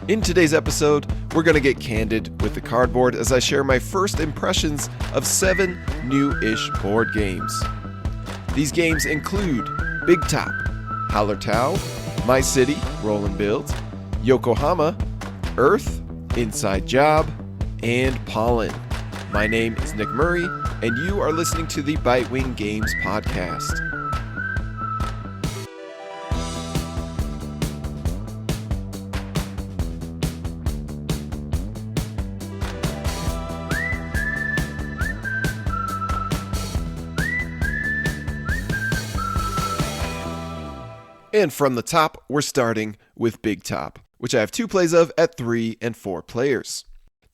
In today's episode, we're going to get candid with the cardboard as I share my first impressions of 7 new-ish board games. These games include Big Top, Hallertau, My City, Roll and Build, Yokohama, Earth, Inside Job, and Pollen. My name is Nick Murray, and you are listening to the Bitewing Games podcast. And from the top, we're starting with Big Top, which I have 2 plays of at 3 and 4 players.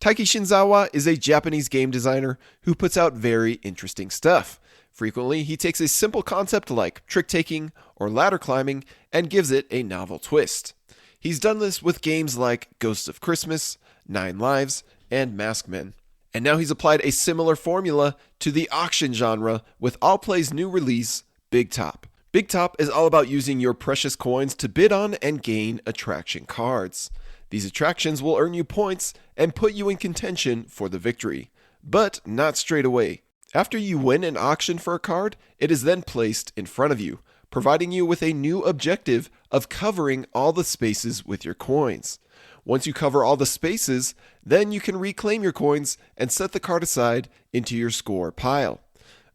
Taiki Shinzawa is a Japanese game designer who puts out very interesting stuff. Frequently, he takes a simple concept like trick-taking or ladder climbing and gives it a novel twist. He's done this with games like Ghosts of Christmas, 9 Lives, and Maskmen. And now he's applied a similar formula to the auction genre with Allplay's new release, Big Top. Big Top is all about using your precious coins to bid on and gain attraction cards. These attractions will earn you points and put you in contention for the victory, but not straight away. After you win an auction for a card, it is then placed in front of you, providing you with a new objective of covering all the spaces with your coins. Once you cover all the spaces, then you can reclaim your coins and set the card aside into your score pile.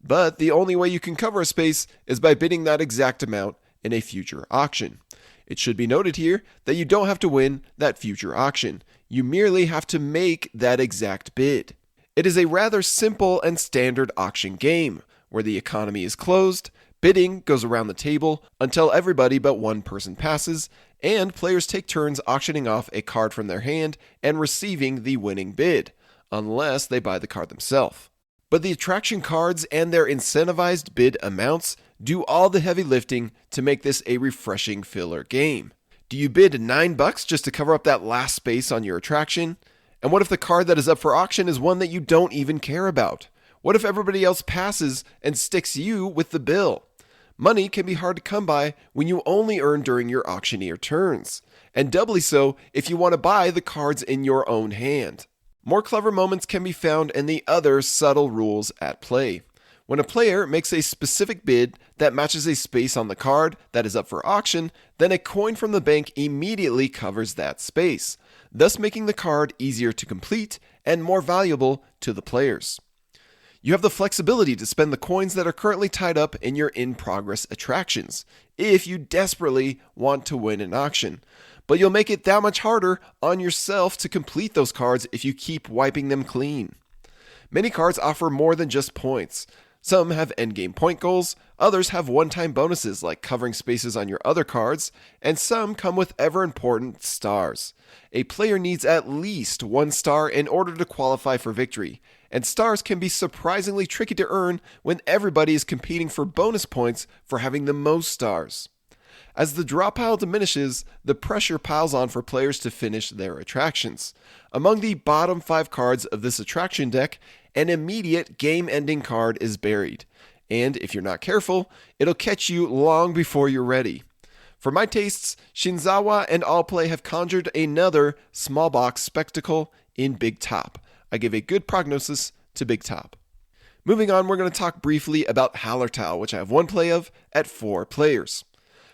But the only way you can cover a space is by bidding that exact amount in a future auction. It should be noted here that you don't have to win that future auction. You merely have to make that exact bid. It is a rather simple and standard auction game, where the economy is closed, bidding goes around the table until everybody but one person passes, and players take turns auctioning off a card from their hand and receiving the winning bid, unless they buy the card themselves. But the attraction cards and their incentivized bid amounts do all the heavy lifting to make this a refreshing filler game. Do you bid $9 just to cover up that last space on your attraction? And what if the card that is up for auction is one that you don't even care about? What if everybody else passes and sticks you with the bill? Money can be hard to come by when you only earn during your auctioneer turns, and doubly so if you want to buy the cards in your own hand. More clever moments can be found in the other subtle rules at play. When a player makes a specific bid that matches a space on the card that is up for auction, then a coin from the bank immediately covers that space, thus making the card easier to complete and more valuable to the players. You have the flexibility to spend the coins that are currently tied up in your in-progress attractions, if you desperately want to win an auction. But you'll make it that much harder on yourself to complete those cards if you keep wiping them clean. Many cards offer more than just points. Some have endgame point goals, others have one-time bonuses like covering spaces on your other cards, and some come with ever-important stars. A player needs at least 1 star in order to qualify for victory, and stars can be surprisingly tricky to earn when everybody is competing for bonus points for having the most stars. As the draw pile diminishes, the pressure piles on for players to finish their attractions. Among the bottom 5 cards of this attraction deck, an immediate game-ending card is buried, and if you're not careful, it'll catch you long before you're ready. For my tastes, Shinzawa and Allplay have conjured another small box spectacle in Big Top. I give a good prognosis to Big Top. Moving on, we're going to talk briefly about Hallertau, which I have 1 play of at 4 players.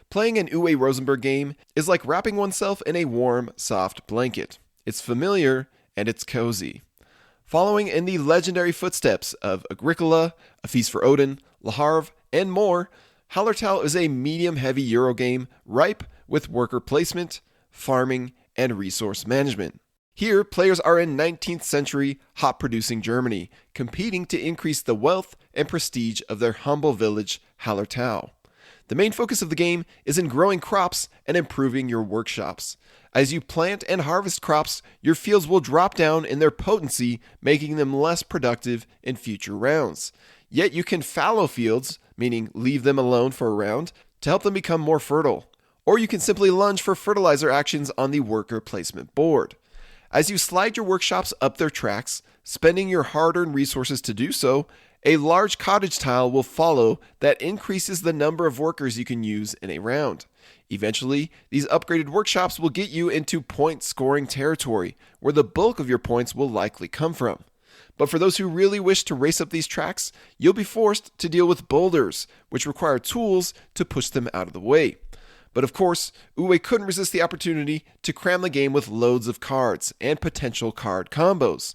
Playing an Uwe Rosenberg game is like wrapping oneself in a warm, soft blanket. It's familiar and it's cozy. Following in the legendary footsteps of Agricola, A Feast for Odin, Le Havre, and more, Hallertau is a medium-heavy Euro game ripe with worker placement, farming, and resource management. Here, players are in 19th century hop-producing Germany, competing to increase the wealth and prestige of their humble village, Hallertau. The main focus of the game is in growing crops and improving your workshops. As you plant and harvest crops, your fields will drop down in their potency, making them less productive in future rounds. Yet you can fallow fields, meaning leave them alone for a round, to help them become more fertile. Or you can simply lunge for fertilizer actions on the worker placement board. As you slide your workshops up their tracks, spending your hard-earned resources to do so, a large cottage tile will follow that increases the number of workers you can use in a round. Eventually, these upgraded workshops will get you into point scoring territory, where the bulk of your points will likely come from. But for those who really wish to race up these tracks, you'll be forced to deal with boulders, which require tools to push them out of the way. But of course, Uwe couldn't resist the opportunity to cram the game with loads of cards and potential card combos.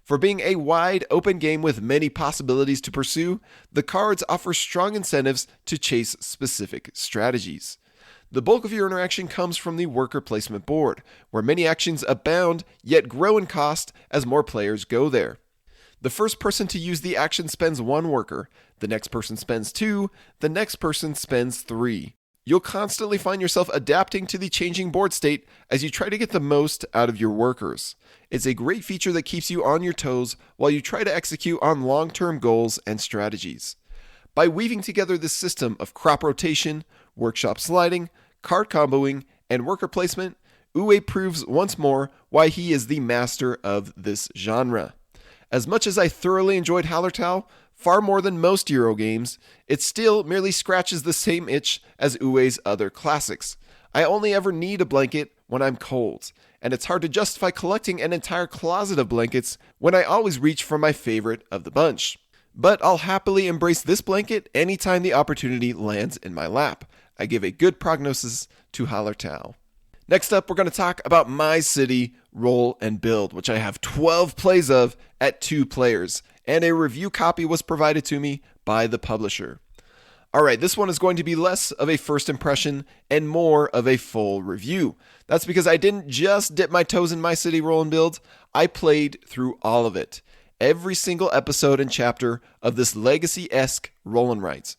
For being a wide open game with many possibilities to pursue, the cards offer strong incentives to chase specific strategies. The bulk of your interaction comes from the worker placement board, where many actions abound yet grow in cost as more players go there. The first person to use the action spends 1 worker, the next person spends 2, the next person spends 3. You'll constantly find yourself adapting to the changing board state as you try to get the most out of your workers. It's a great feature that keeps you on your toes while you try to execute on long-term goals and strategies. By weaving together this system of crop rotation, workshop sliding, card comboing, and worker placement, Uwe proves once more why he is the master of this genre. As much as I thoroughly enjoyed Hallertau, far more than most Euro games, it still merely scratches the same itch as Uwe's other classics. I only ever need a blanket when I'm cold, and it's hard to justify collecting an entire closet of blankets when I always reach for my favorite of the bunch. But I'll happily embrace this blanket anytime the opportunity lands in my lap. I give a good prognosis to Hallertau. Next up, we're going to talk about My City Roll and Build, which I have 12 plays of at 2 players, and a review copy was provided to me by the publisher. Alright, this one is going to be less of a first impression and more of a full review. That's because I didn't just dip my toes in My City Roll and Build, I played through all of it. Every single episode and chapter of this legacy-esque roll and write.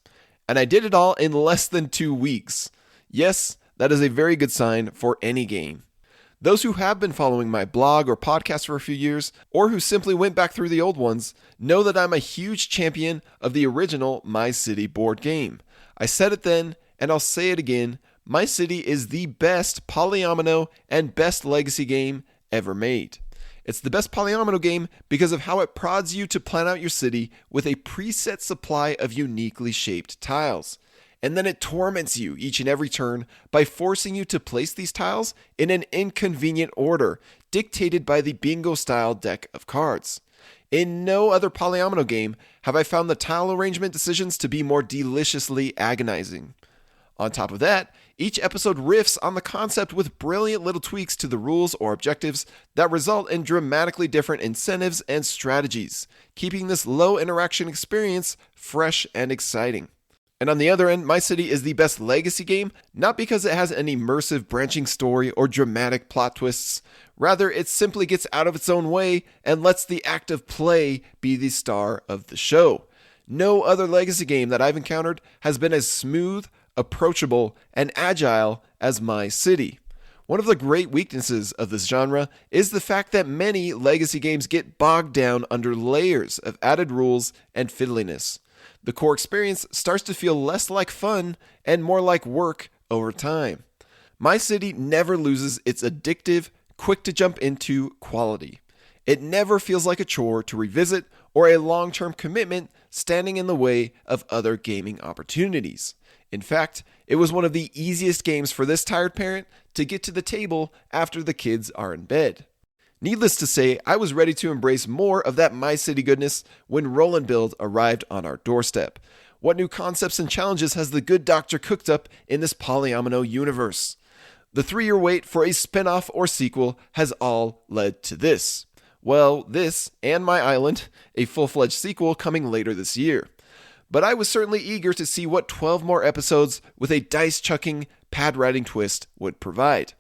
And I did it all in less than 2 weeks. Yes, that is a very good sign for any game. Those who have been following my blog or podcast for a few years, or who simply went back through the old ones, know that I'm a huge champion of the original My City board game. I said it then, and I'll say it again, My City is the best polyomino and best legacy game ever made. It's the best polyomino game because of how it prods you to plan out your city with a preset supply of uniquely shaped tiles. And then it torments you each and every turn by forcing you to place these tiles in an inconvenient order, dictated by the bingo-style deck of cards. In no other polyomino game have I found the tile arrangement decisions to be more deliciously agonizing. On top of that, each episode riffs on the concept with brilliant little tweaks to the rules or objectives that result in dramatically different incentives and strategies, keeping this low interaction experience fresh and exciting. And on the other end, My City is the best legacy game, not because it has an immersive branching story or dramatic plot twists. Rather, it simply gets out of its own way and lets the act of play be the star of the show. No other legacy game that I've encountered has been as smooth, approachable, and agile as My City. One of the great weaknesses of this genre is the fact that many legacy games get bogged down under layers of added rules and fiddliness. The core experience starts to feel less like fun and more like work over time. My City never loses its addictive, quick to jump into quality. It never feels like a chore to revisit or a long-term commitment standing in the way of other gaming opportunities. In fact, it was one of the easiest games for this tired parent to get to the table after the kids are in bed. Needless to say, I was ready to embrace more of that My City goodness when Roll and Build arrived on our doorstep. What new concepts and challenges has the good doctor cooked up in this polyomino universe? The 3-year wait for a spin-off or sequel has all led to this. Well, this and My Island, a full-fledged sequel coming later this year. But I was certainly eager to see what 12 more episodes with a dice-chucking, pad-writing twist would provide.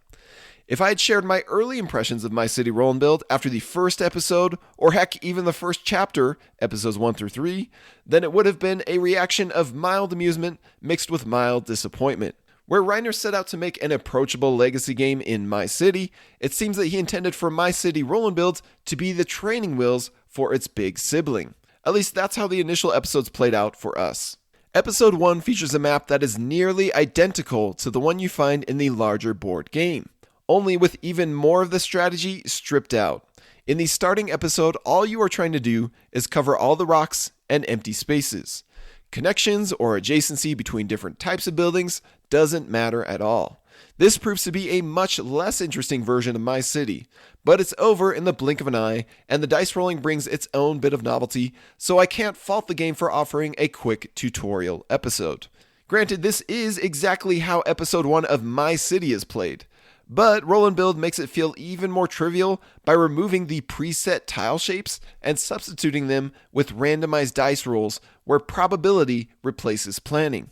If I had shared my early impressions of My City Roll and Build after the first episode, or heck, even the first chapter, episodes 1 through 3, then it would have been a reaction of mild amusement mixed with mild disappointment. Where Reiner set out to make an approachable legacy game in My City, it seems that he intended for My City Roll and Build to be the training wheels for its big sibling. At least that's how the initial episodes played out for us. Episode 1 features a map that is nearly identical to the one you find in the larger board game, only with even more of the strategy stripped out. In the starting episode, all you are trying to do is cover all the rocks and empty spaces. Connections or adjacency between different types of buildings doesn't matter at all. This proves to be a much less interesting version of My City, but it's over in the blink of an eye, and the dice rolling brings its own bit of novelty, so I can't fault the game for offering a quick tutorial episode. Granted, this is exactly how episode 1 of My City is played, but Roll and Build makes it feel even more trivial by removing the preset tile shapes and substituting them with randomized dice rolls where probability replaces planning.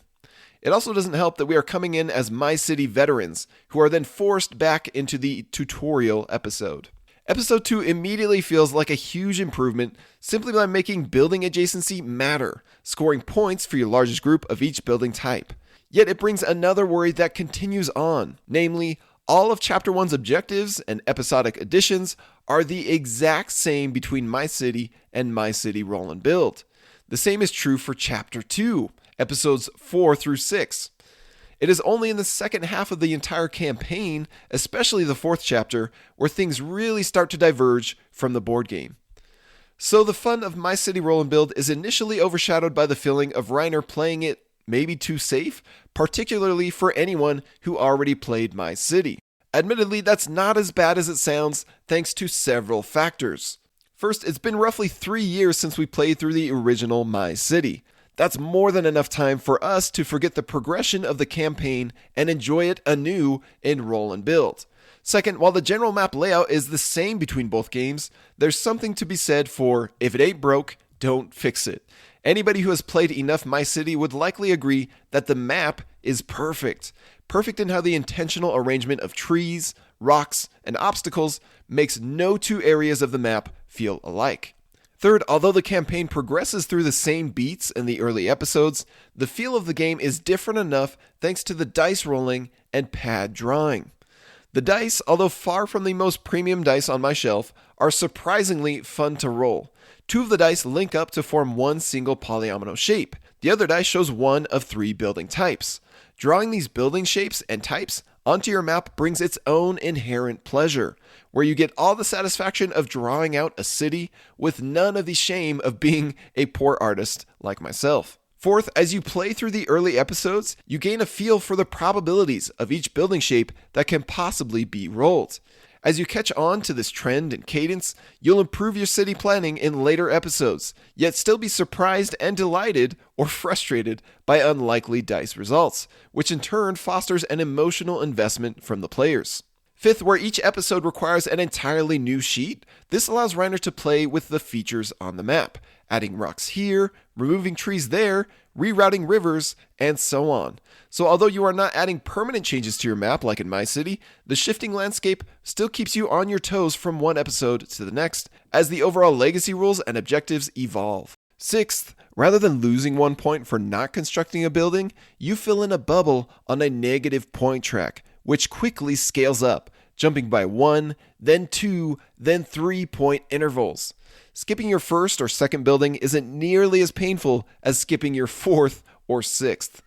It also doesn't help that we are coming in as My City veterans, who are then forced back into the tutorial episode. Episode 2 immediately feels like a huge improvement simply by making building adjacency matter, scoring points for your largest group of each building type. Yet it brings another worry that continues on, namely, all of Chapter 1's objectives and episodic additions are the exact same between My City and My City Roll and Build. The same is true for Chapter 2. Episodes 4 through 6. It is only in the second half of the entire campaign, especially the 4th chapter, where things really start to diverge from the board game. So the fun of My City Roll and Build is initially overshadowed by the feeling of Reiner playing it maybe too safe, particularly for anyone who already played My City. Admittedly, that's not as bad as it sounds, thanks to several factors. First, it's been roughly 3 years since we played through the original My City. That's more than enough time for us to forget the progression of the campaign and enjoy it anew in Roll and Build. Second, while the general map layout is the same between both games, there's something to be said for, if it ain't broke, don't fix it. Anybody who has played enough My City would likely agree that the map is perfect. Perfect in how the intentional arrangement of trees, rocks, and obstacles makes no two areas of the map feel alike. Third, although the campaign progresses through the same beats in the early episodes, the feel of the game is different enough thanks to the dice rolling and pad drawing. The dice, although far from the most premium dice on my shelf, are surprisingly fun to roll. 2 of the dice link up to form one single polyomino shape. The other dice shows one of 3 building types. Drawing these building shapes and types onto your map brings its own inherent pleasure, where you get all the satisfaction of drawing out a city with none of the shame of being a poor artist like myself. Fourth, as you play through the early episodes, you gain a feel for the probabilities of each building shape that can possibly be rolled. As you catch on to this trend and cadence, you'll improve your city planning in later episodes, yet still be surprised and delighted or frustrated by unlikely dice results, which in turn fosters an emotional investment from the players. Fifth, where each episode requires an entirely new sheet, this allows Reiner to play with the features on the map, adding rocks here, removing trees there, rerouting rivers, and so on. So although you are not adding permanent changes to your map like in My City, the shifting landscape still keeps you on your toes from one episode to the next, as the overall legacy rules and objectives evolve. Sixth, rather than losing 1 point for not constructing a building, you fill in a bubble on a negative point track, which quickly scales up, jumping by 1, then 2, then 3 point intervals. Skipping your first or second building isn't nearly as painful as skipping your 4th or 6th.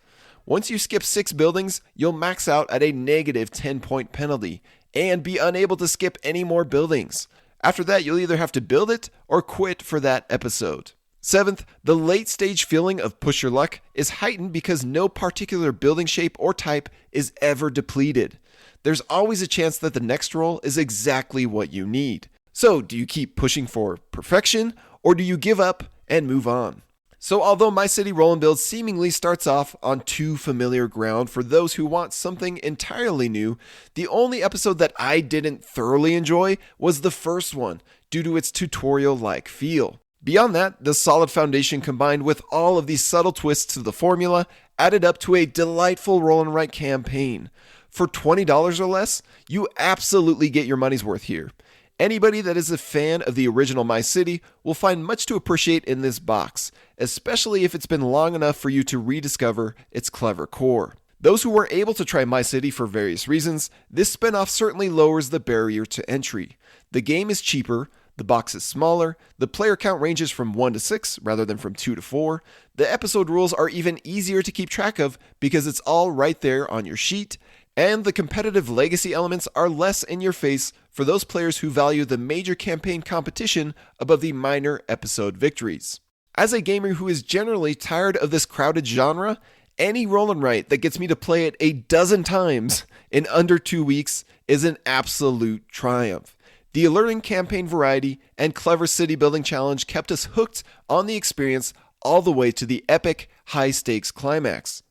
Once you skip 6 buildings, you'll max out at a negative 10 point penalty and be unable to skip any more buildings. After that, you'll either have to build it or quit for that episode. Seventh, the late stage feeling of push your luck is heightened because no particular building shape or type is ever depleted. There's always a chance that the next roll is exactly what you need. So, do you keep pushing for perfection, or do you give up and move on? So, although My City Roll and Build seemingly starts off on too familiar ground for those who want something entirely new, the only episode that I didn't thoroughly enjoy was the first one, due to its tutorial-like feel. Beyond that, the solid foundation combined with all of these subtle twists to the formula added up to a delightful roll and write campaign. For $20 or less, you absolutely get your money's worth here. Anybody that is a fan of the original My City will find much to appreciate in this box, especially if it's been long enough for you to rediscover its clever core. Those who were able to try My City for various reasons, this spinoff certainly lowers the barrier to entry. The game is cheaper, the box is smaller, the player count ranges from 1 to 6 rather than from 2 to 4, the episode rules are even easier to keep track of because it's all right there on your sheet, and the competitive legacy elements are less in your face for those players who value the major campaign competition above the minor episode victories. As a gamer who is generally tired of this crowded genre, Any roll and write that gets me to play it a dozen times in under 2 weeks is an absolute triumph. The alerting campaign variety and clever city building challenge kept us hooked on the experience all the way to the epic high-stakes climax.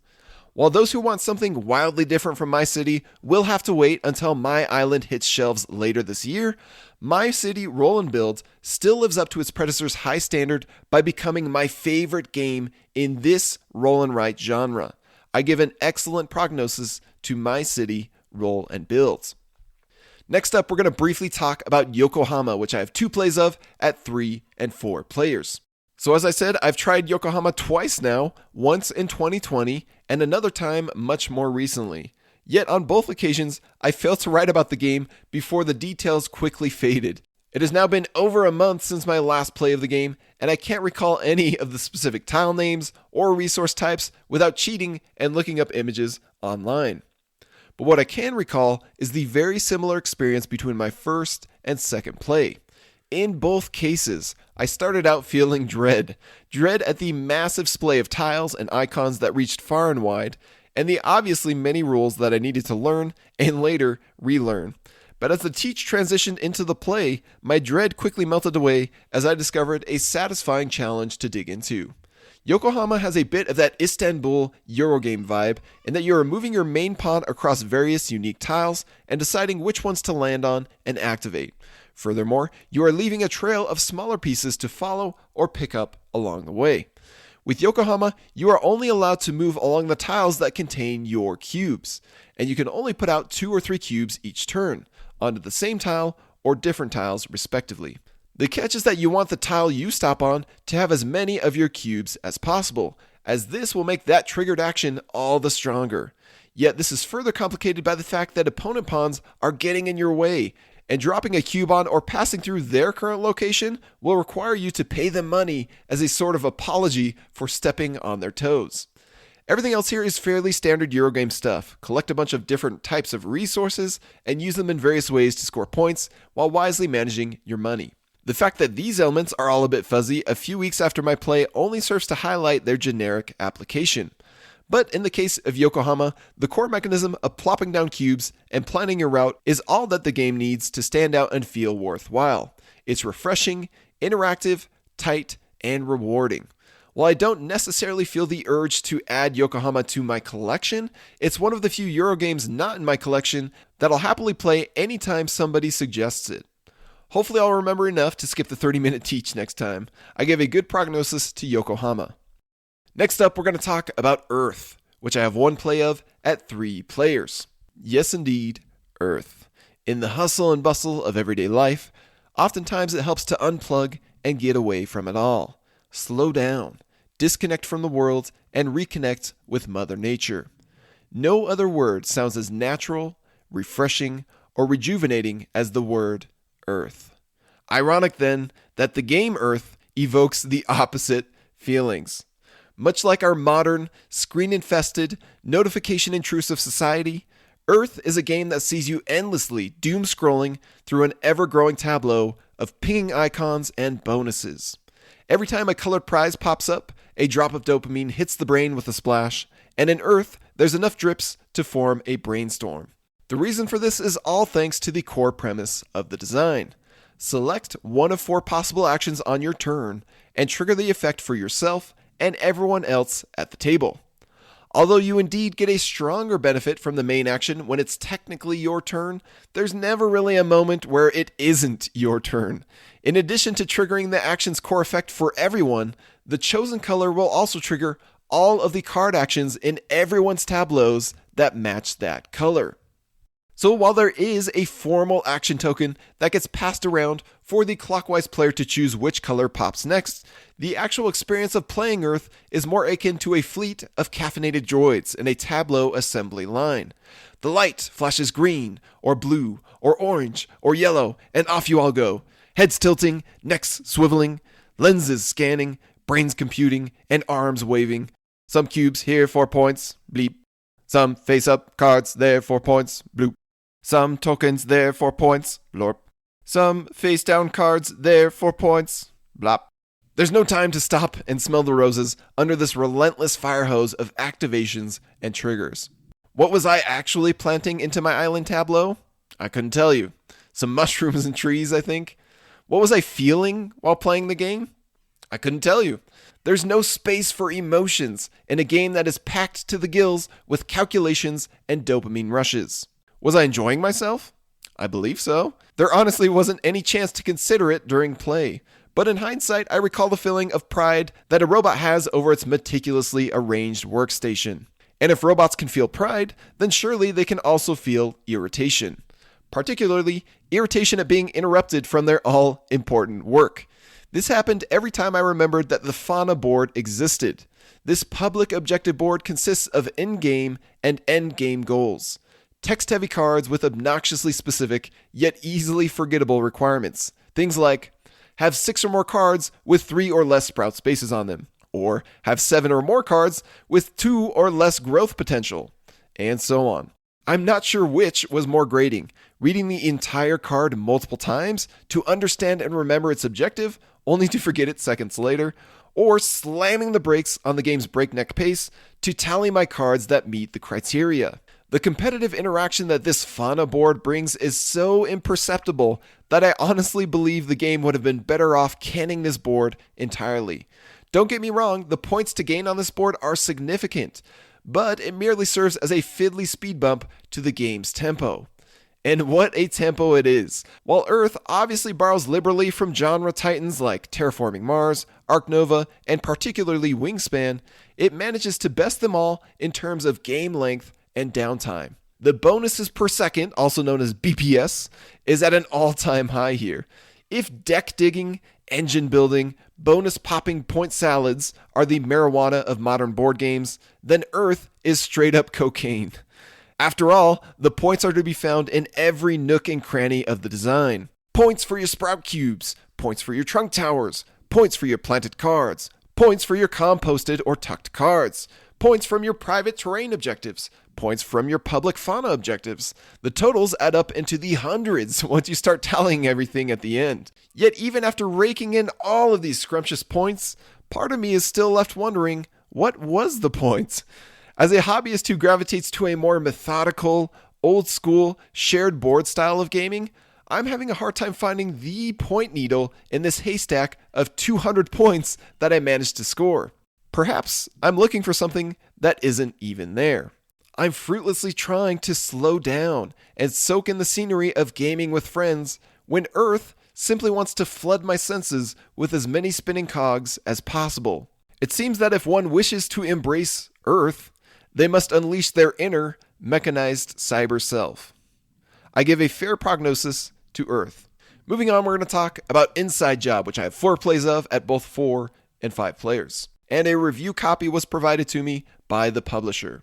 While those who want something wildly different from My City will have to wait until My Island hits shelves later this year, My City Roll and Build still lives up to its predecessor's high standard by becoming my favorite game in this roll and write genre. I give an excellent prognosis to My City Roll and Build. Next up, we're going to briefly talk about Yokohama, which I have 2 plays of at 3 and 4 players. So as I said, I've tried Yokohama twice now, once in 2020 and another time much more recently. Yet on both occasions, I failed to write about the game before the details quickly faded. It has now been over a month since my last play of the game, and I can't recall any of the specific tile names or resource types without cheating and looking up images online. But what I can recall is the very similar experience between my first and second play. In both cases, I started out feeling dread at the massive splay of tiles and icons that reached far and wide, and the obviously many rules that I needed to learn and later relearn. But as the teach transitioned into the play, my dread quickly melted away as I discovered a satisfying challenge to dig into. Yokohama has a bit of that Istanbul Eurogame vibe in that you are moving your main pawn across various unique tiles and deciding which ones to land on and activate. Furthermore, you are leaving a trail of smaller pieces to follow or pick up along the way. With Yokohama, you are only allowed to move along the tiles that contain your cubes, and you can only put out 2 or 3 cubes each turn, onto the same tile or different tiles respectively. The catch is that you want the tile you stop on to have as many of your cubes as possible, as this will make that triggered action all the stronger. Yet this is further complicated by the fact that opponent pawns are getting in your way, and dropping a cube on or passing through their current location will require you to pay them money as a sort of apology for stepping on their toes. Everything else here is fairly standard Eurogame stuff. Collect a bunch of different types of resources and use them in various ways to score points while wisely managing your money. The fact that these elements are all a bit fuzzy a few weeks after my play only serves to highlight their generic application. But in the case of Yokohama, the core mechanism of plopping down cubes and planning your route is all that the game needs to stand out and feel worthwhile. It's refreshing, interactive, tight, and rewarding. While I don't necessarily feel the urge to add Yokohama to my collection, it's one of the few Eurogames not in my collection that I'll happily play anytime somebody suggests it. Hopefully I'll remember enough to skip the 30-minute teach next time. I give a good prognosis to Yokohama. Next up, we're going to talk about Earth, which I have 1 play of at 3 players. Yes, indeed, Earth. In the hustle and bustle of everyday life, oftentimes it helps to unplug and get away from it all. Slow down, disconnect from the world, and reconnect with Mother Nature. No other word sounds as natural, refreshing, or rejuvenating as the word Earth. Ironic, then, that the game Earth evokes the opposite feelings. Much like our modern, screen-infested, notification-intrusive society, Earth is a game that sees you endlessly doom-scrolling through an ever-growing tableau of pinging icons and bonuses. Every time a colored prize pops up, a drop of dopamine hits the brain with a splash, and in Earth, there's enough drips to form a brainstorm. The reason for this is all thanks to the core premise of the design. Select one of 4 possible actions on your turn, and trigger the effect for yourself and everyone else at the table. Although you indeed get a stronger benefit from the main action when it's technically your turn, there's never really a moment where it isn't your turn. In addition to triggering the action's core effect for everyone, the chosen color will also trigger all of the card actions in everyone's tableaus that match that color. So while there is a formal action token that gets passed around for the clockwise player to choose which color pops next, the actual experience of playing Earth is more akin to a fleet of caffeinated droids in a tableau assembly line. The light flashes green, or blue, or orange, or yellow, and off you all go. Heads tilting, necks swiveling, lenses scanning, brains computing, and arms waving. Some cubes here 4 points, bleep. Some face-up cards there 4 points, bloop. Some tokens there 4 points, blorp. Some face-down cards there 4 points, blop. There's no time to stop and smell the roses under this relentless fire hose of activations and triggers. What was I actually planting into my island tableau? I couldn't tell you. Some mushrooms and trees, I think. What was I feeling while playing the game? I couldn't tell you. There's no space for emotions in a game that is packed to the gills with calculations and dopamine rushes. Was I enjoying myself? I believe so. There honestly wasn't any chance to consider it during play. But in hindsight, I recall the feeling of pride that a robot has over its meticulously arranged workstation. And if robots can feel pride, then surely they can also feel irritation. Particularly, irritation at being interrupted from their all-important work. This happened every time I remembered that the Fauna board existed. This public objective board consists of in-game and end-game goals. Text-heavy cards with obnoxiously specific, yet easily forgettable requirements. Things like, have 6 or more cards with 3 or less sprout spaces on them. Or have 7 or more cards with 2 or less growth potential. And so on. I'm not sure which was more grating, reading the entire card multiple times to understand and remember its objective, only to forget it seconds later, or slamming the brakes on the game's breakneck pace to tally my cards that meet the criteria. The competitive interaction that this Fauna board brings is so imperceptible that I honestly believe the game would have been better off canning this board entirely. Don't get me wrong, the points to gain on this board are significant, but it merely serves as a fiddly speed bump to the game's tempo. And what a tempo it is! While Earth obviously borrows liberally from genre titans like Terraforming Mars, Ark Nova, and particularly Wingspan, it manages to best them all in terms of game length and downtime. The bonuses per second, also known as BPS, is at an all-time high here. If deck digging, engine building, bonus popping point salads are the marijuana of modern board games, then Earth is straight up cocaine. After all, the points are to be found in every nook and cranny of the design. Points for your sprout cubes, points for your trunk towers, points for your planted cards, points for your composted or tucked cards, points from your private terrain objectives, points from your public fauna objectives. The totals add up into the hundreds once you start tallying everything at the end. Yet even after raking in all of these scrumptious points, part of me is still left wondering, what was the point? As a hobbyist who gravitates to a more methodical, old-school, shared board style of gaming, I'm having a hard time finding the point needle in this haystack of 200 points that I managed to score. Perhaps I'm looking for something that isn't even there. I'm fruitlessly trying to slow down and soak in the scenery of gaming with friends when Earth simply wants to flood my senses with as many spinning cogs as possible. It seems that if one wishes to embrace Earth, they must unleash their inner, mechanized cyber self. I give a fair prognosis to Earth. Moving on, we're going to talk about Inside Job, which I have 4 plays of at both 4 and 5 players. And a review copy was provided to me by the publisher.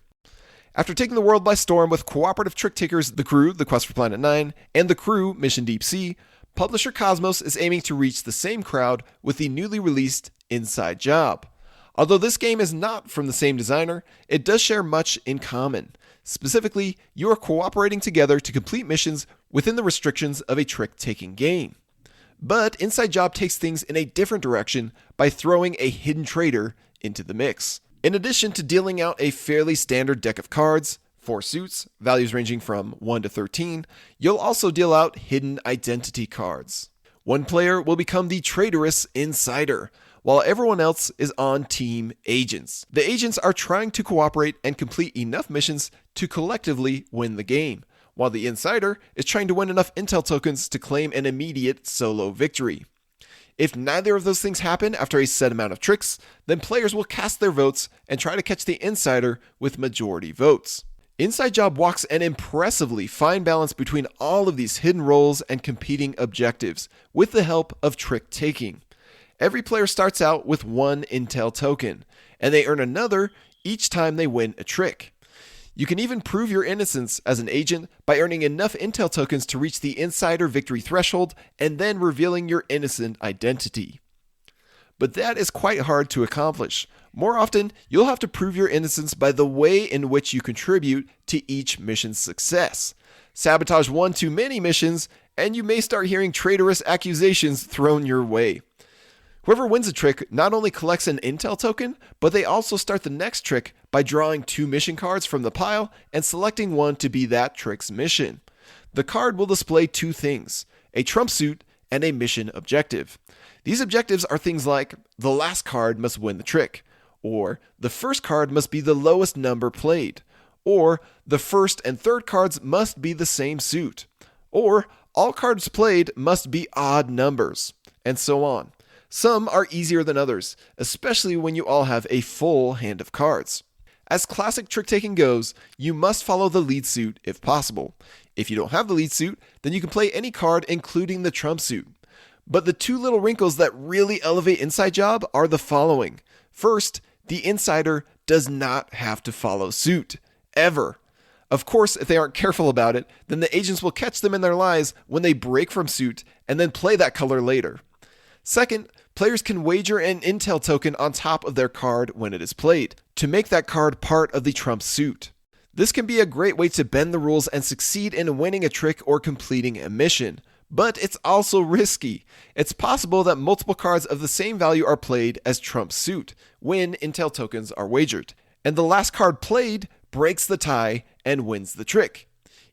After taking the world by storm with cooperative trick takers The Crew, The Quest for Planet 9, and The Crew, Mission Deep Sea, publisher Cosmos is aiming to reach the same crowd with the newly released Inside Job. Although this game is not from the same designer, it does share much in common. Specifically, you are cooperating together to complete missions within the restrictions of a trick-taking game. But Inside Job takes things in a different direction by throwing a hidden traitor into the mix. In addition to dealing out a fairly standard deck of cards, 4 suits, values ranging from 1 to 13, you'll also deal out hidden identity cards. One player will become the traitorous insider, while everyone else is on team agents. The agents are trying to cooperate and complete enough missions to collectively win the game, while the insider is trying to win enough intel tokens to claim an immediate solo victory. If neither of those things happen after a set amount of tricks, then players will cast their votes and try to catch the insider with majority votes. Inside Job walks an impressively fine balance between all of these hidden roles and competing objectives, with the help of trick-taking. Every player starts out with 1 intel token, and they earn another each time they win a trick. You can even prove your innocence as an agent by earning enough intel tokens to reach the insider victory threshold and then revealing your innocent identity. But that is quite hard to accomplish. More often, you'll have to prove your innocence by the way in which you contribute to each mission's success. Sabotage one too many missions, and you may start hearing traitorous accusations thrown your way. Whoever wins a trick not only collects an intel token, but they also start the next trick by drawing 2 mission cards from the pile and selecting one to be that trick's mission. The card will display 2 things, a trump suit and a mission objective. These objectives are things like, the last card must win the trick, or the first card must be the lowest number played, or the first and third cards must be the same suit, or all cards played must be odd numbers, and so on. Some are easier than others, especially when you all have a full hand of cards. As classic trick-taking goes, you must follow the lead suit if possible. If you don't have the lead suit, then you can play any card including the trump suit. But the 2 little wrinkles that really elevate Inside Job are the following. First, the insider does not have to follow suit, ever. Of course, if they aren't careful about it, then the agents will catch them in their lies when they break from suit and then play that color later. Second, players can wager an intel token on top of their card when it is played, to make that card part of the trump suit. This can be a great way to bend the rules and succeed in winning a trick or completing a mission. But it's also risky. It's possible that multiple cards of the same value are played as trump suit when intel tokens are wagered, and the last card played breaks the tie and wins the trick.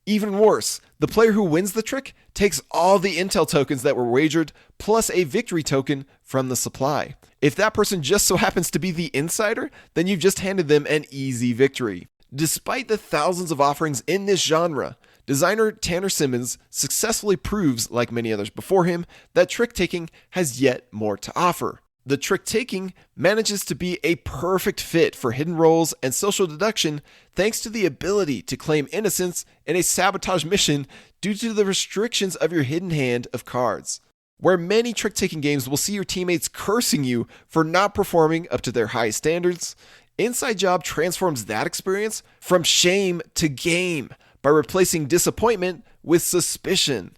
Even worse, the player who wins the trick takes all the intel tokens that were wagered plus a victory token from the supply. If that person just so happens to be the insider, then you've just handed them an easy victory. Despite the thousands of offerings in this genre, designer Tanner Simmons successfully proves, like many others before him, that trick-taking has yet more to offer. The trick-taking manages to be a perfect fit for hidden roles and social deduction thanks to the ability to claim innocence in a sabotage mission due to the restrictions of your hidden hand of cards. Where many trick-taking games will see your teammates cursing you for not performing up to their high standards, Inside Job transforms that experience from shame to game by replacing disappointment with suspicion.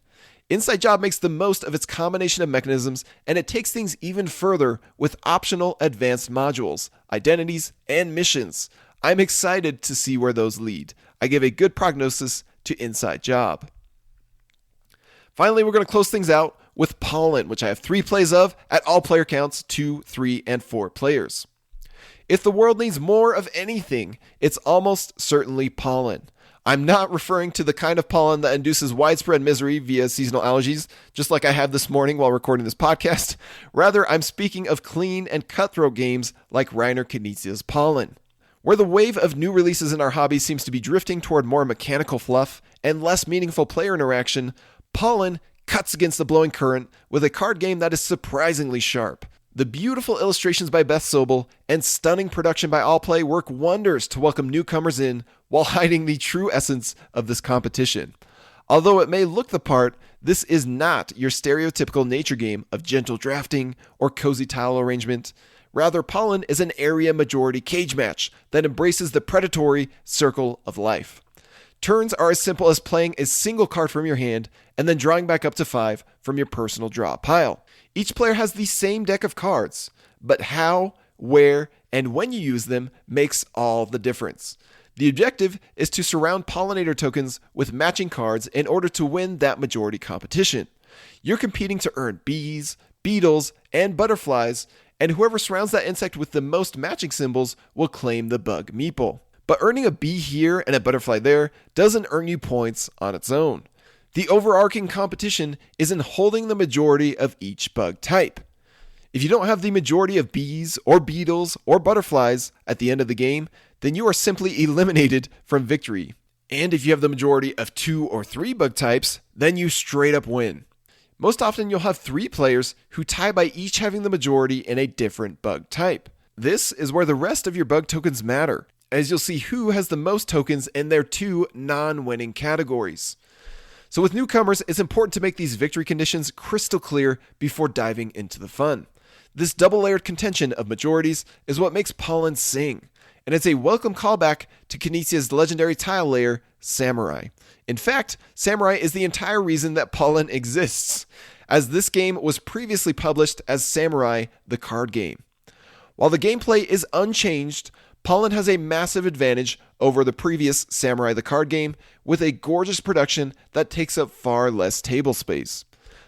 Inside Job makes the most of its combination of mechanisms, and it takes things even further with optional advanced modules, identities, and missions. I'm excited to see where those lead. I give a good prognosis to Inside Job. Finally, we're going to close things out with Pollen, which I have 3 plays of at all player counts 2, 3, and 4 players. If the world needs more of anything, it's almost certainly pollen. I'm not referring to the kind of pollen that induces widespread misery via seasonal allergies, just like I have this morning while recording this podcast. Rather, I'm speaking of clean and cutthroat games like Reiner Knizia's Pollen. Where the wave of new releases in our hobby seems to be drifting toward more mechanical fluff and less meaningful player interaction, Pollen cuts against the blowing current with a card game that is surprisingly sharp. The beautiful illustrations by Beth Sobel and stunning production by Allplay work wonders to welcome newcomers in while hiding the true essence of this competition. Although it may look the part, this is not your stereotypical nature game of gentle drafting or cozy tile arrangement. Rather, Pollen is an area majority cage match that embraces the predatory circle of life. Turns are as simple as playing a single card from your hand and then drawing back up to 5 from your personal draw pile. Each player has the same deck of cards, but how, where, and when you use them makes all the difference. The objective is to surround pollinator tokens with matching cards in order to win that majority competition. You're competing to earn bees, beetles, and butterflies, and whoever surrounds that insect with the most matching symbols will claim the bug meeple. But earning a bee here and a butterfly there doesn't earn you points on its own. The overarching competition is in holding the majority of each bug type. If you don't have the majority of bees or beetles or butterflies at the end of the game, then you are simply eliminated from victory. And if you have the majority of 2 or 3 bug types, then you straight up win. Most often you'll have 3 players who tie by each having the majority in a different bug type. This is where the rest of your bug tokens matter, as you'll see who has the most tokens in their 2 non-winning categories. So with newcomers, it's important to make these victory conditions crystal clear before diving into the fun. This double-layered contention of majorities is what makes Pollen sing, and it's a welcome callback to Knizia's legendary tile layer, Samurai. In fact, Samurai is the entire reason that Pollen exists, as this game was previously published as Samurai the card game. While the gameplay is unchanged, Pollen has a massive advantage over the previous Samurai the card game with a gorgeous production that takes up far less table space.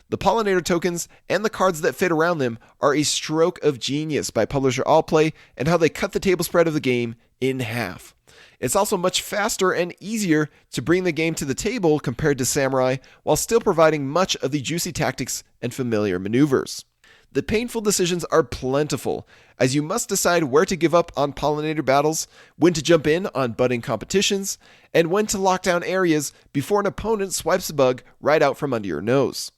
The Pollinator tokens and the cards that fit around them are a stroke of genius by publisher Allplay and how they cut the table spread of the game in half. It's also much faster and easier to bring the game to the table compared to Samurai, while still providing much of the juicy tactics and familiar maneuvers. The painful decisions are plentiful, as you must decide where to give up on pollinator battles, when to jump in on budding competitions, and when to lock down areas before an opponent swipes a bug right out from under your nose.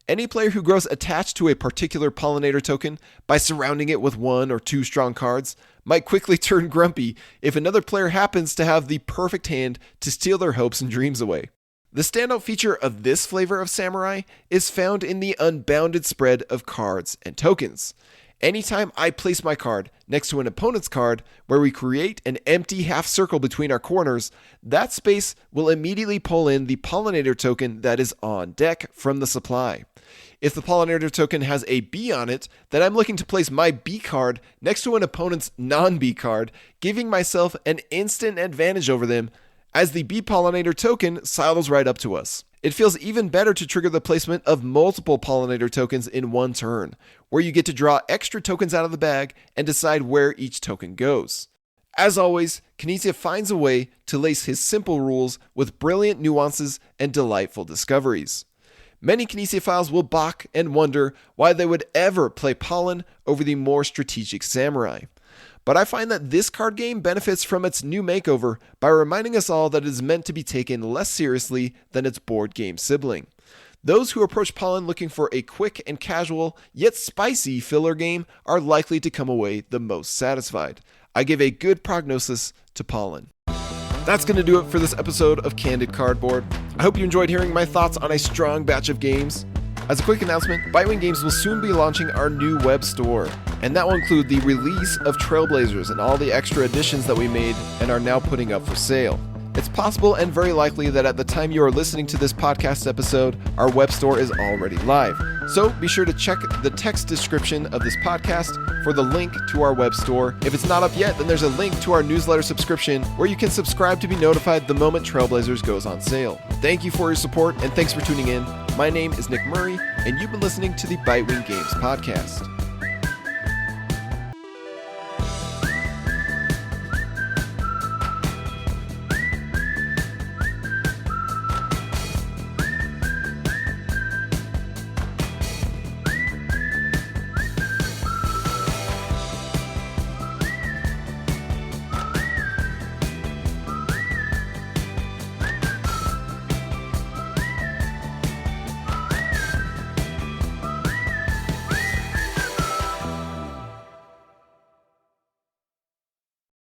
Any player who grows attached to a particular pollinator token by surrounding it with 1 or 2 strong cards might quickly turn grumpy if another player happens to have the perfect hand to steal their hopes and dreams away. The standout feature of this flavor of Samurai is found in the unbounded spread of cards and tokens. Anytime I place my card next to an opponent's card where we create an empty half circle between our corners, that space will immediately pull in the pollinator token that is on deck from the supply. If the pollinator token has a B on it, then I'm looking to place my B card next to an opponent's non-B card, giving myself an instant advantage over them as the B pollinator token sidles right up to us. It feels even better to trigger the placement of multiple pollinator tokens in one turn, where you get to draw extra tokens out of the bag and decide where each token goes. As always, Knizia finds a way to lace his simple rules with brilliant nuances and delightful discoveries. Many Knizia-philes will balk and wonder why they would ever play Pollen over the more strategic Samurai. But I find that this card game benefits from its new makeover by reminding us all that it is meant to be taken less seriously than its board game sibling. Those who approach Pollen looking for a quick and casual, yet spicy filler game are likely to come away the most satisfied. I give a good prognosis to Pollen. That's going to do it for this episode of Candid Cardboard. I hope you enjoyed hearing my thoughts on a strong batch of games. As a quick announcement, Bitewing Games will soon be launching our new web store, and that will include the release of Trailblazers and all the extra additions that we made and are now putting up for sale. It's possible and very likely that at the time you are listening to this podcast episode, our web store is already live. So be sure to check the text description of this podcast for the link to our web store. If it's not up yet, then there's a link to our newsletter subscription where you can subscribe to be notified the moment Trailblazers goes on sale. Thank you for your support and thanks for tuning in. My name is Nick Murray, and you've been listening to the Bitewing Games podcast.